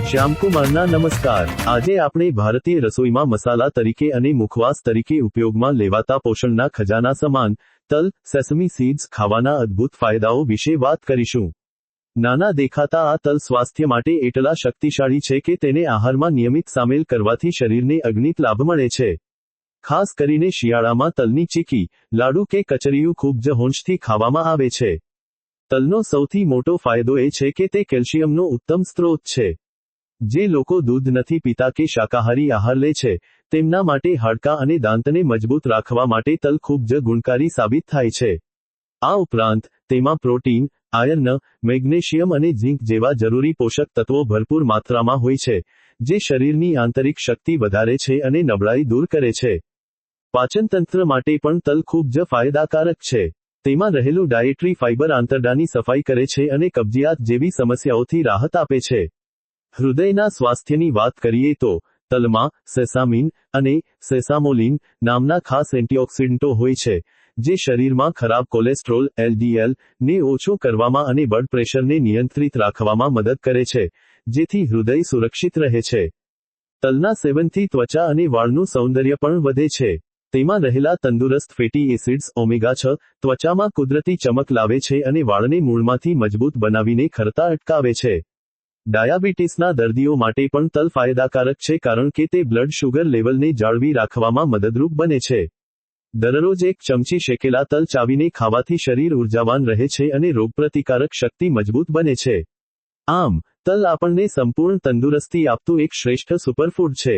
શ્યામકુમારના નમસ્કાર। આજે આપણે ભારતીય રસોઈમાં મસાલા તરીકે અને મુખવાસ તરીકે ઉપયોગમાં લેવાતા પોષણના ખજાના સમાન તલ સેસમી સીડ્સ ખાવાના અદ્ભુત ફાયદાઓ વિશે વાત કરીશું। નાના દેખાતા આ તલ સ્વાસ્થ્ય માટે એટલા શક્તિશાળી છે કે તેને આહારમાં નિયમિત સામેલ કરવાથી શરીરને અગણિત લાભ મળે છે। ખાસ કરીને શિયાળામાં તલની ચીકી, લાડુ કે કચરિયું ખૂબ જ હોંશથી ખાવામાં આવે છે। તલનો સૌથી મોટો ફાયદો એ છે કે તે કેલ્શિયમનો ઉત્તમ સ્ત્રોત છે। જે લોકો દૂધ નથી પીતા કે શાકાહારી આહાર લે છે, તેમના માટે હાડકાં અને દાંતને મજબૂત રાખવા માટે તલ ખૂબ જ ગુણકારી સાબિત થાય છે। આ ઉપરાંત તેમાં પ્રોટીન, આયર્ન, મેગ્નેશિયમ અને ઝીંક જેવા જરૂરી પોષક તત્વો ભરપૂર માત્રામાં હોય છે, જે શરીરની આંતરિક શક્તિ વધારે છે અને નબળાઈ દૂર કરે છે। પાચનતંત્ર માટે પણ તલ ખૂબ જ ફાયદાકારક છે। તેમાં રહેલું ડાયેટરી ફાઇબર આંતરડાની સફાઈ કરે છે અને કબજિયાત જેવી સમસ્યાઓથી રાહત આપે છે। હૃદયના સ્વાસ્થ્યની વાત કરીએ તો તલમાં સેસામિન અને સેસામોલિન નામના ખાસ એન્ટીઓક્સિડન્ટો હોય છે, જે શરીરમાં ખરાબ કોલેસ્ટ્રોલ LDL ને ઓછો કરવામાં અને બ્લડ પ્રેશરને નિયંત્રિત રાખવામાં મદદ કરે છે, જેથી હૃદય સુરક્ષિત રહે છે। તલના સેવનથી ત્વચા અને વાળનું સૌંદર્ય પણ વધે છે। તેમાં રહેલા તંદુરસ્ત ફેટી એસિડ્સ ઓમેગા 6 ત્વચામાં કુદરતી ચમક લાવે છે અને વાળને મૂળમાંથી મજબૂત બનાવીને ખરતા અટકાવે છે। ડાયાબિટીસના દર્દીઓ માટે પણ તલ ફાયદાકારક છે કારણ કે તે બ્લડ શુગર લેવલને જાળવી રાખવામાં મદદરૂપ બને છે। દરરોજ એક ચમચી શેકેલા તલ ચાવીને ખાવાથી શરીર ઉર્જાવાન રહે છે અને રોગપ્રતિકારક શક્તિ મજબૂત બને છે। આમ, તલ આપણને સંપૂર્ણ તંદુરસ્તી આપતું એક શ્રેષ્ઠ સુપરફૂડ છે।